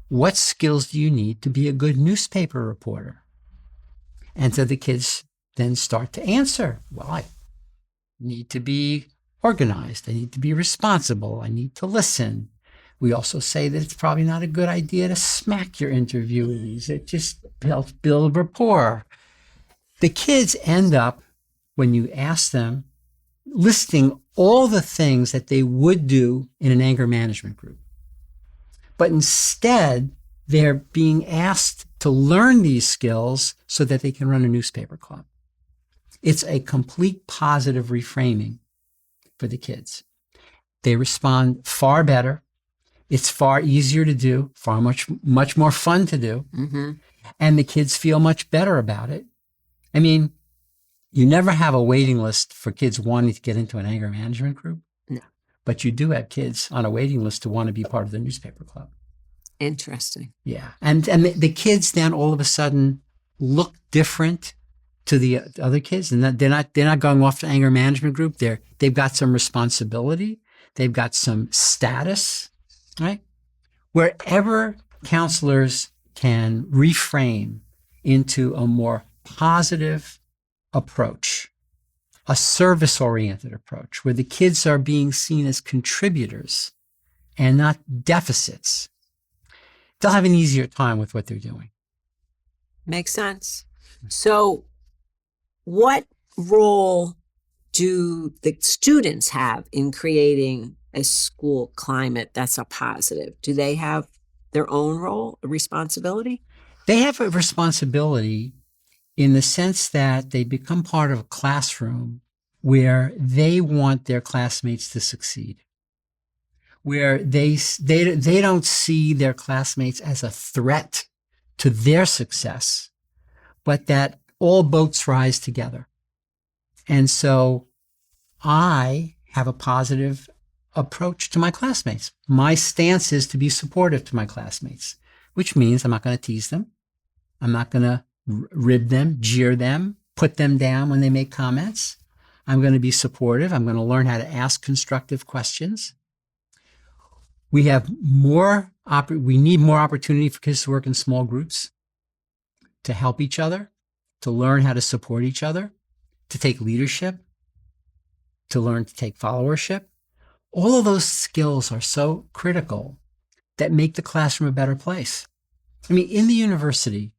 [SPEAKER 2] What skills do you need to be a good newspaper reporter? And so the kids then start to answer, well, I need to be organized. I need to be responsible. I need to listen. We also say that it's probably not a good idea to smack your interviewees. It just helps build rapport. The kids end up, when you ask them, listing all the things that they would do in an anger management group. But instead, they're being asked to learn these skills so that they can run a newspaper club. It's a complete positive reframing for the kids. They respond far better. It's far easier to do, much more fun to do. Mm-hmm. And the kids feel much better about it. I mean, you never have a waiting list for kids wanting to get into an anger management group. No. But you do have kids on a waiting list to want to be part of the newspaper club.
[SPEAKER 1] Interesting.
[SPEAKER 2] Yeah. And the kids then all of a sudden look different to the other kids. And they're not going off to anger management group. They've got some responsibility. They've got some status, right? Wherever counselors can reframe into a more positive approach, a service-oriented approach, where the kids are being seen as contributors and not deficits, they'll have an easier time with what they're doing.
[SPEAKER 1] Makes sense. So what role do the students have in creating a school climate that's a positive? Do they have their own role, a responsibility?
[SPEAKER 2] They have a responsibility in the sense that they become part of a classroom where they want their classmates to succeed, where they don't see their classmates as a threat to their success, but that all boats rise together. And so I have a positive approach to my classmates. My stance is to be supportive to my classmates, which means I'm not going to tease them. I'm not going to rib them, jeer them, put them down when they make comments. I'm going to be supportive. I'm going to learn how to ask constructive questions. We need more opportunity for kids to work in small groups, to help each other, to learn how to support each other, to take leadership. to learn to take followership. All of those skills are so critical that make the classroom a better place. I mean, in the university,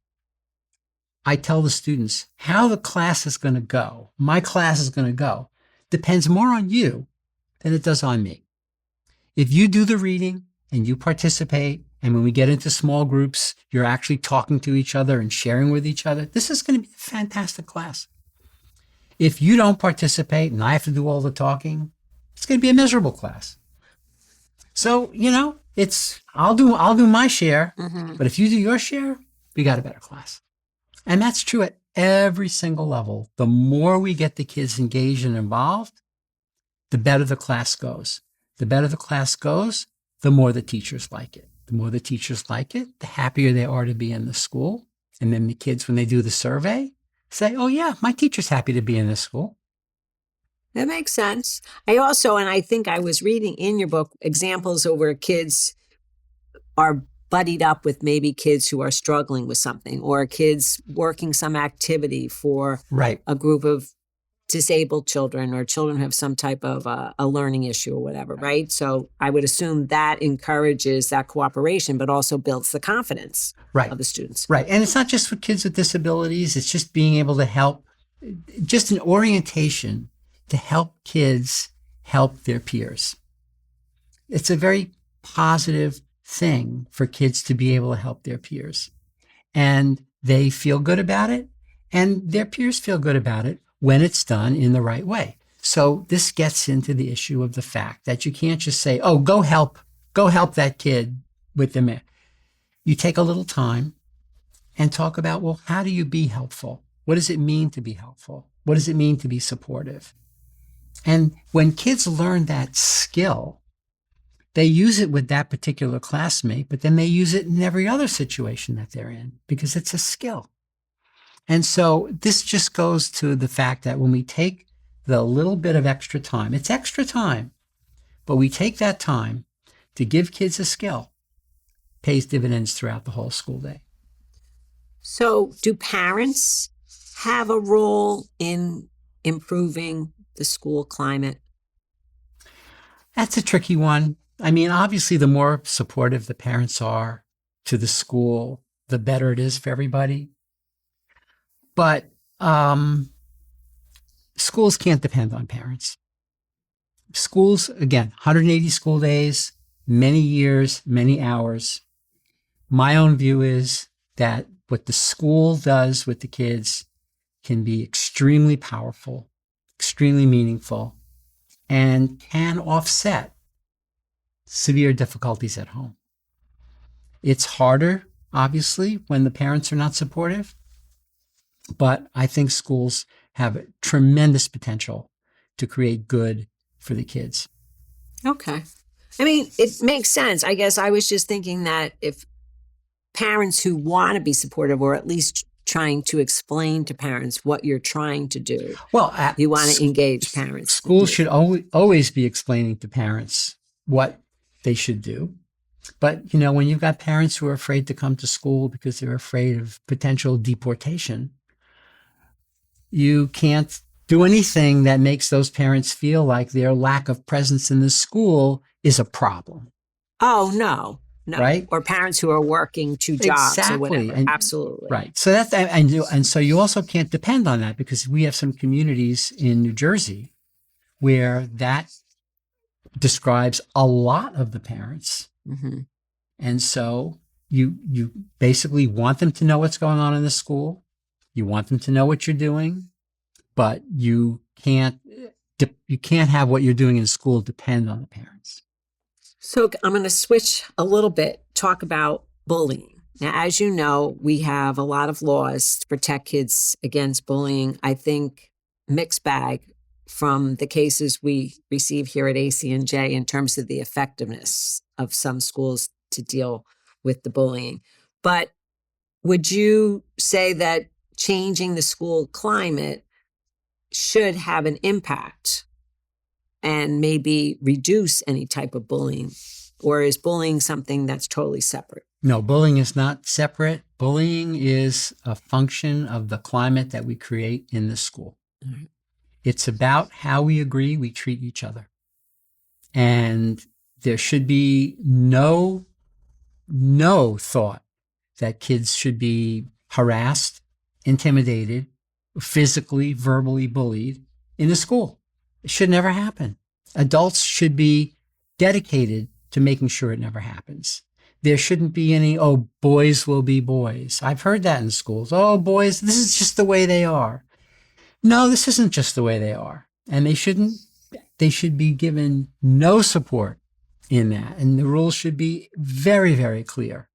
[SPEAKER 2] I tell the students how the class is going to go, my class is going to go, depends more on you than it does on me. If you do the reading and you participate, and when we get into small groups, you're actually talking to each other and sharing with each other, this is going to be a fantastic class. If you don't participate and I have to do all the talking, it's going to be a miserable class. So, I'll do my share, but if you do your share, we got a better class. And that's true at every single level. The more we get the kids engaged and involved, the better the class goes. The better the class goes, the more the teachers like it. The more the teachers like it, the happier they are to be in the school. And then the kids, when they do the survey, say, oh yeah, my teacher's happy to be in this school.
[SPEAKER 1] That makes sense. I think I was reading in your book examples of where kids are buddied up with maybe kids who are struggling with something, or kids working some activity for a group of disabled children or children who have some type of a learning issue or whatever, right? So I would assume that encourages that cooperation, but also builds the confidence of the students.
[SPEAKER 2] Right. And it's not just for kids with disabilities. It's just being able to help, just an orientation to help kids help their peers. It's a very positive thing for kids to be able to help their peers. And they feel good about it, and their peers feel good about it when it's done in the right way. So this gets into the issue of the fact that you can't just say, oh, go help that kid with them. You take a little time and talk about, well, how do you be helpful? What does it mean to be helpful? What does it mean to be supportive? And when kids learn that skill, they use it with that particular classmate, but then they use it in every other situation that they're in because it's a skill. And so this just goes to the fact that when we take the little bit of extra time, it's extra time, but we take that time to give kids a skill, pays dividends throughout the whole school day.
[SPEAKER 1] So do parents have a role in improving the school climate?
[SPEAKER 2] That's a tricky one. I mean, obviously, the more supportive the parents are to the school, the better it is for everybody. But schools can't depend on parents. Schools, again, 180 school days, many years, many hours. My own view is that what the school does with the kids can be extremely powerful, extremely meaningful, and can offset severe difficulties at home. It's harder, obviously, when the parents are not supportive, but I think schools have tremendous potential to create good for the kids.
[SPEAKER 1] Okay. I mean, it makes sense. I guess I was just thinking that if parents who want to be supportive, or at least trying to explain to parents what you're trying to do, you want to engage parents.
[SPEAKER 2] Schools should always be explaining to parents what they should do. But, when you've got parents who are afraid to come to school because they're afraid of potential deportation, you can't do anything that makes those parents feel like their lack of presence in the school is a problem.
[SPEAKER 1] Oh, no.
[SPEAKER 2] Right?
[SPEAKER 1] Or parents who are working two jobs or whatever. Absolutely.
[SPEAKER 2] Right. So that's, and so you also can't depend on that, because we have some communities in New Jersey where that describes a lot of the parents.
[SPEAKER 1] Mm-hmm.
[SPEAKER 2] And so you basically want them to know what's going on in the school. You want them to know what you're doing, but you can't have what you're doing in school depend on the parents.
[SPEAKER 1] So I'm going to switch a little bit, talk about bullying. Now, as you know, we have a lot of laws to protect kids against bullying. I think mixed bag from the cases we receive here at ACNJ in terms of the effectiveness of some schools to deal with the bullying. But would you say that changing the school climate should have an impact and maybe reduce any type of bullying? Or is bullying something that's totally separate?
[SPEAKER 2] No, bullying is not separate. Bullying is a function of the climate that we create in the school.
[SPEAKER 1] Mm-hmm.
[SPEAKER 2] It's about how we agree we treat each other. And there should be no thought that kids should be harassed, intimidated, physically, verbally bullied in the school. It should never happen. Adults should be dedicated to making sure it never happens. There shouldn't be any, oh, boys will be boys. I've heard that in schools. Oh, boys, this is just the way they are. No, this isn't just the way they are. And they should be given no support in that. And the rules should be very, very clear.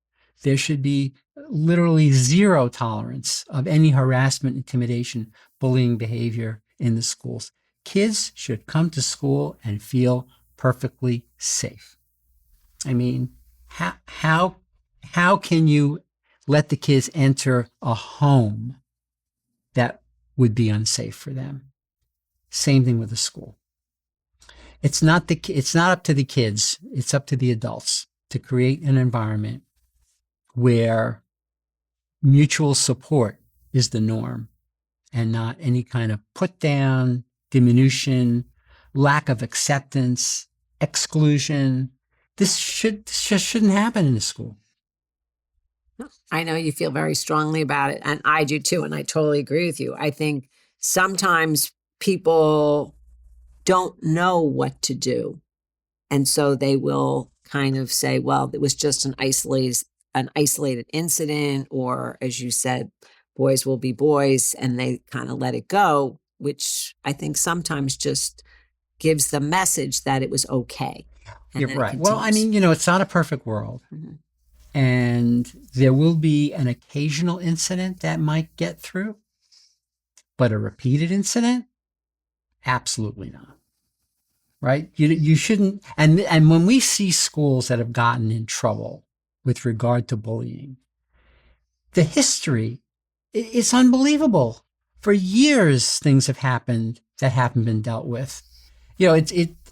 [SPEAKER 2] There should be literally zero tolerance of any harassment, intimidation, bullying behavior in the schools. Kids should come to school and feel perfectly safe. I mean, how can you let the kids enter a home that would be unsafe for them? Same thing with the school. It's not up to the kids. It's up to the adults to create an environment where mutual support is the norm and not any kind of put down, diminution, lack of acceptance, exclusion. This just shouldn't happen in the school.
[SPEAKER 1] I know you feel very strongly about it, and I do too, and I totally agree with you. I think sometimes people don't know what to do, and so they will kind of say, well, it was just an isolated incident, or as you said, boys will be boys, and they kind of let it go, which I think sometimes just gives the message that it was okay.
[SPEAKER 2] You're right. Well, I mean, it's not a perfect world.
[SPEAKER 1] Mm-hmm.
[SPEAKER 2] And there will be an occasional incident that might get through, but a repeated incident? Absolutely not. Right? You shouldn't. And when we see schools that have gotten in trouble with regard to bullying, the history is unbelievable. For years, things have happened that haven't been dealt with.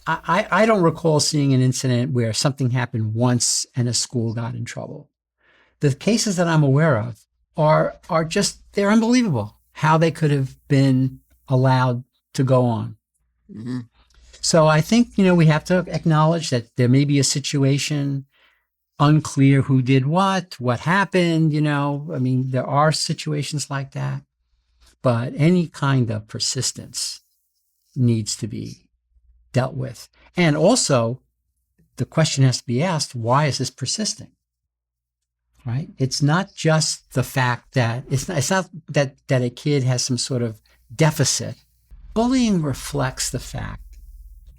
[SPEAKER 2] I don't recall seeing an incident where something happened once and a school got in trouble. The cases that I'm aware of are just, they're unbelievable how they could have been allowed to go on.
[SPEAKER 1] Mm-hmm.
[SPEAKER 2] So I think, we have to acknowledge that there may be a situation, unclear who did what happened, I mean, there are situations like that, but any kind of persistence needs to be dealt with. And also, the question has to be asked, why is this persisting? Right? It's not just the fact that it's not that a kid has some sort of deficit. Bullying reflects the fact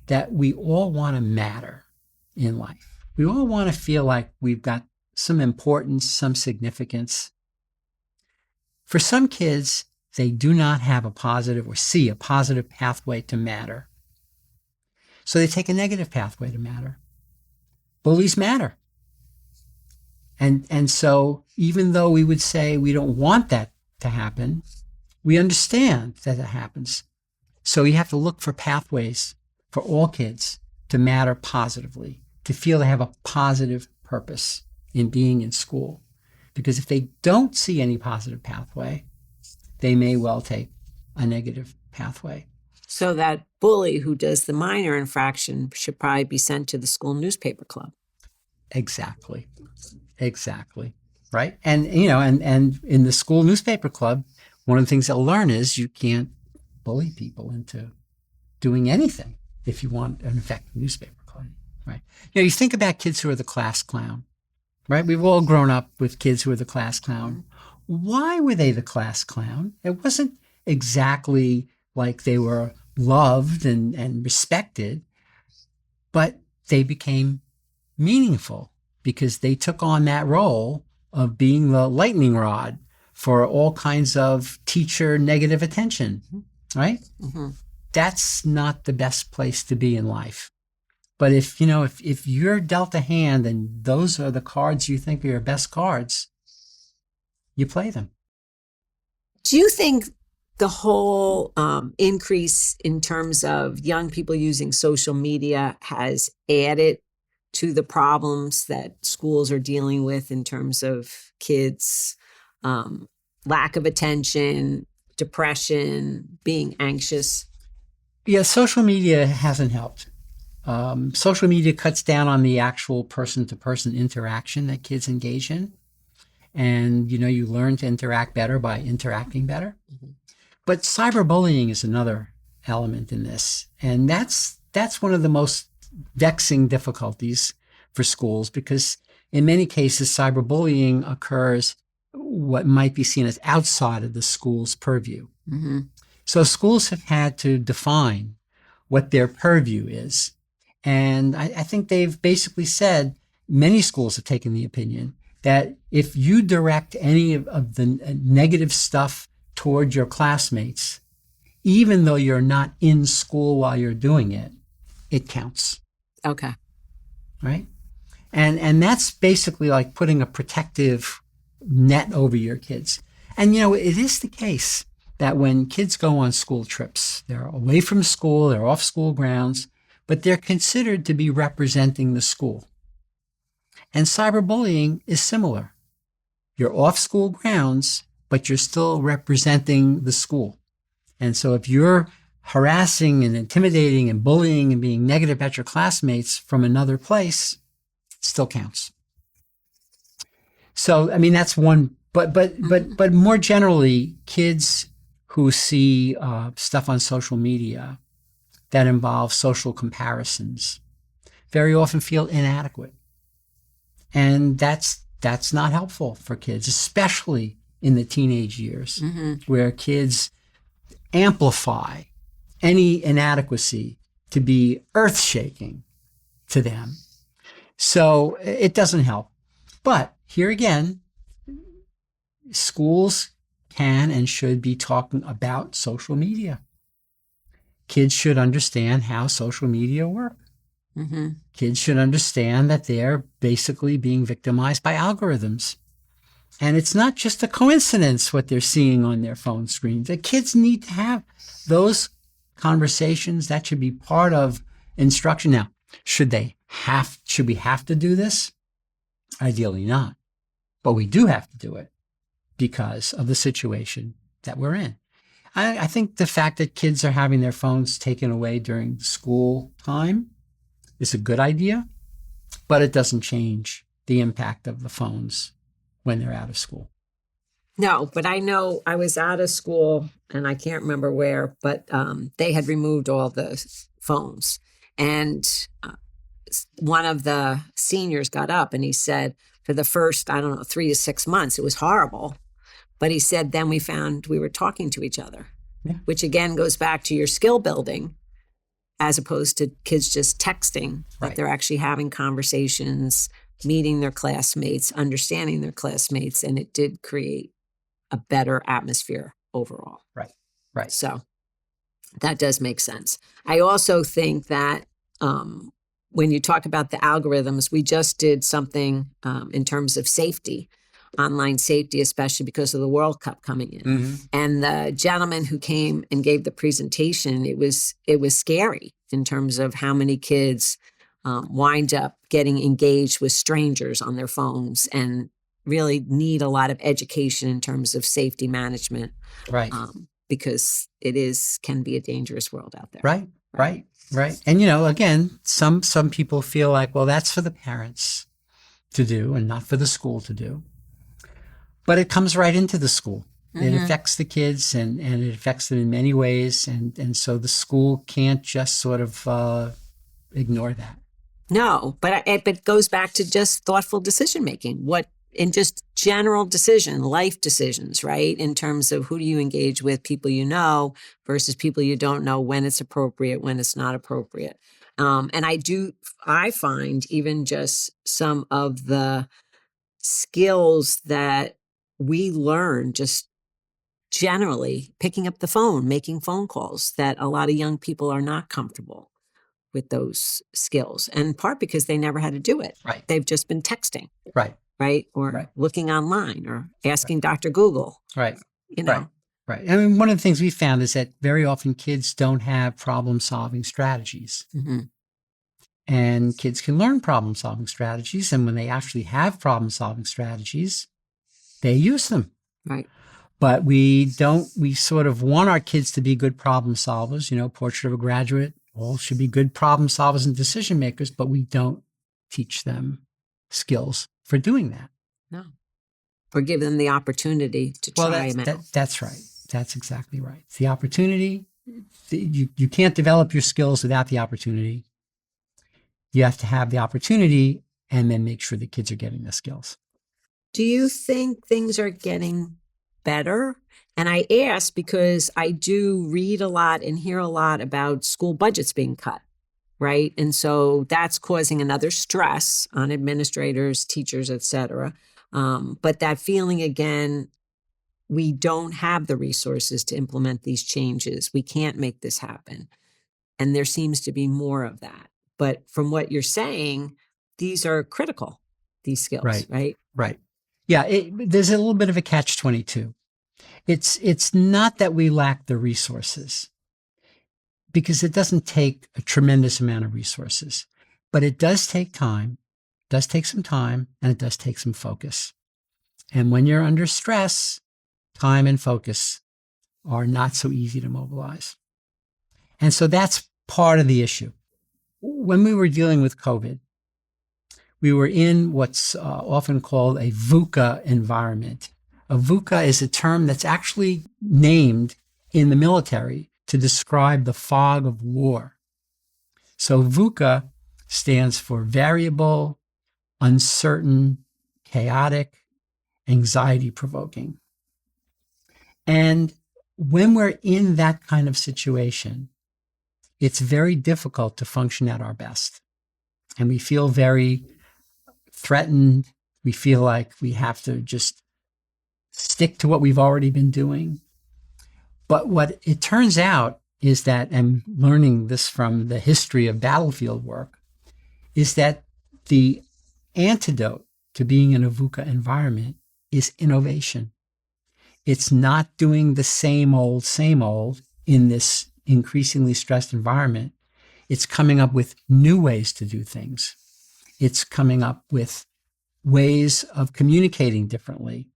[SPEAKER 2] that we all want to matter in life. We all want to feel like we've got some importance, some significance. For some kids, they do not have a positive or see a positive pathway to matter. So they take a negative pathway to matter. Bullies matter. And so even though we would say we don't want that to happen, we understand that it happens. So you have to look for pathways for all kids to matter positively, to feel they have a positive purpose in being in school. Because if they don't see any positive pathway, they may well take a negative pathway.
[SPEAKER 1] So that bully who does the minor infraction should probably be sent to the school newspaper club.
[SPEAKER 2] Exactly. Right. And, and in the school newspaper club, one of the things they'll learn is you can't bully people into doing anything if you want an effective newspaper club. Right. You think about kids who are the class clown, right? We've all grown up with kids who are the class clown. Why were they the class clown? It wasn't exactly like they were loved and respected, but they became meaningful because they took on that role of being the lightning rod for all kinds of teacher negative attention, right? Mm-hmm. That's not the best place to be in life. But if you're dealt a hand and those are the cards you think are your best cards, you play them.
[SPEAKER 1] Do you think the whole increase in terms of young people using social media has added to the problems that schools are dealing with in terms of kids, lack of attention, depression, being anxious?
[SPEAKER 2] Yeah, social media hasn't helped. Social media cuts down on the actual person-to-person interaction that kids engage in. And, you learn to interact better by interacting better.
[SPEAKER 1] Mm-hmm.
[SPEAKER 2] But cyberbullying is another element in this. And that's one of the most vexing difficulties for schools, because in many cases, cyberbullying occurs what might be seen as outside of the school's purview.
[SPEAKER 1] Mm-hmm.
[SPEAKER 2] So schools have had to define what their purview is. And I think they've basically said, many schools have taken the opinion that if you direct any of the negative stuff toward your classmates, even though you're not in school while you're doing it, it counts.
[SPEAKER 1] Okay.
[SPEAKER 2] Right? And that's basically like putting a protective net over your kids. And, it is the case that when kids go on school trips, they're away from school, they're off school grounds, but they're considered to be representing the school. And cyberbullying is similar. You're off school grounds, but you're still representing the school. And so if you're harassing and intimidating and bullying and being negative at your classmates from another place, it still counts. So, that's one, but more generally, kids who see stuff on social media that involves social comparisons very often feel inadequate. And that's not helpful for kids, especially in the teenage years, where kids amplify any inadequacy to be earth-shaking to them. So it doesn't help. But here again, schools can and should be talking about social media. Kids should understand how social media work. Mm-hmm. Kids should understand that they're basically being victimized by algorithms. And it's not just a coincidence what they're seeing on their phone screens. The kids need to have those conversations. That should be part of instruction. Now, should we have to do this? Ideally not. But we do have to do it because of the situation that we're in. I think the fact that kids are having their phones taken away during school time is a good idea, but it doesn't change the impact of the phones when they're out of school.
[SPEAKER 1] No, but I know I was out of school and I can't remember where, but they had removed all the phones. And one of the seniors got up and he said, for the first, 3 to 6 months, it was horrible. But he said, then we found we were talking to each other, which again goes back to your skill building, as opposed to kids just texting, that they're actually having conversations, meeting their classmates, understanding their classmates, and it did create a better atmosphere overall.
[SPEAKER 2] Right.
[SPEAKER 1] So that does make sense. I also think that when you talk about the algorithms, we just did something in terms of safety, online safety, especially because of the World Cup coming in. Mm-hmm. And the gentleman who came and gave the presentation, it was scary in terms of how many kids wind up getting engaged with strangers on their phones and really need a lot of education in terms of safety management. Right. Because it can be a dangerous world out there.
[SPEAKER 2] Right. And, again, some people feel like, well, that's for the parents to do and not for the school to do. But it comes right into the school. Mm-hmm. It affects the kids and it affects them in many ways. And so the school can't just sort of ignore that.
[SPEAKER 1] No, but it goes back to just thoughtful decision making. In just general life decisions, right? In terms of who do you engage with, people you know versus people you don't know, when it's appropriate, when it's not appropriate. And I find even just some of the skills that we learn just generally picking up the phone, making phone calls, that a lot of young people are not comfortable with those skills. And in part because they never had to do it.
[SPEAKER 2] Right.
[SPEAKER 1] They've just been texting.
[SPEAKER 2] Right.
[SPEAKER 1] Or looking online or asking Dr. Google.
[SPEAKER 2] Right. Right. I mean, one of the things we found is that very often kids don't have problem-solving strategies. Mm-hmm. And kids can learn problem-solving strategies. And when they actually have problem-solving strategies, they use them.
[SPEAKER 1] Right.
[SPEAKER 2] But we sort of want our kids to be good problem solvers. Portrait of a Graduate, all should be good problem solvers and decision makers, but we don't teach them skills for doing that.
[SPEAKER 1] No. Or give them the opportunity to try them out.
[SPEAKER 2] That's right. That's exactly right. It's the opportunity. You can't develop your skills without the opportunity. You have to have the opportunity and then make sure the kids are getting the skills.
[SPEAKER 1] Do you think things are getting better? And I ask because I do read a lot and hear a lot about school budgets being cut, right? And so that's causing another stress on administrators, teachers, et cetera. But that feeling again, we don't have the resources to implement these changes. We can't make this happen. And there seems to be more of that. But from what you're saying, these are critical, these skills, right?
[SPEAKER 2] Right. Yeah, there's a little bit of a catch-22. It's not that we lack the resources, because it doesn't take a tremendous amount of resources, but it does take time, does take some time, and it does take some focus. And when you're under stress, time and focus are not so easy to mobilize. And so that's part of the issue. When we were dealing with COVID, we were in what's often called a VUCA environment. A VUCA is a term that's actually named in the military to describe the fog of war. So VUCA stands for variable, uncertain, chaotic, anxiety-provoking. And when we're in that kind of situation, it's very difficult to function at our best. And we feel very threatened. We feel like we have to just stick to what we've already been doing. But what it turns out is that, and learning this from the history of battlefield work, is that the antidote to being in a VUCA environment is innovation. It's not doing the same old in this increasingly stressed environment. It's coming up with new ways to do things. It's coming up with ways of communicating differently.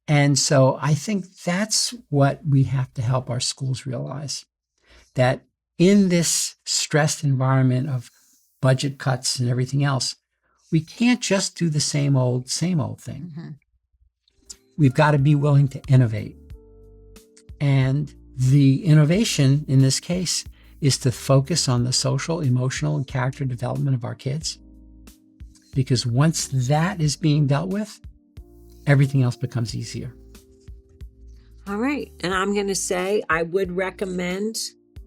[SPEAKER 2] And so I think that's what we have to help our schools realize, that in this stressed environment of budget cuts and everything else, we can't just do the same old thing. Mm-hmm. We've got to be willing to innovate. And the innovation in this case is to focus on the social, emotional, and character development of our kids. Because once that is being dealt with, everything else becomes easier.
[SPEAKER 1] All right. And I'm going to say I would recommend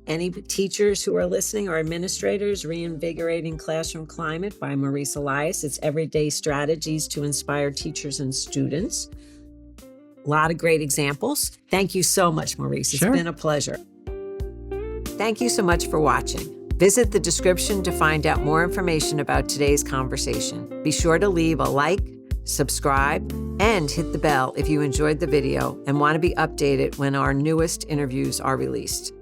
[SPEAKER 1] any teachers who are listening or administrators, Reinvigorating Classroom Climate by Maurice Elias. It's everyday strategies to inspire teachers and students. A lot of great examples. Thank you so much, Maurice. It's been a pleasure. Thank you so much for watching. Visit the description to find out more information about today's conversation. Be sure to leave a like, subscribe, and hit the bell if you enjoyed the video and want to be updated when our newest interviews are released.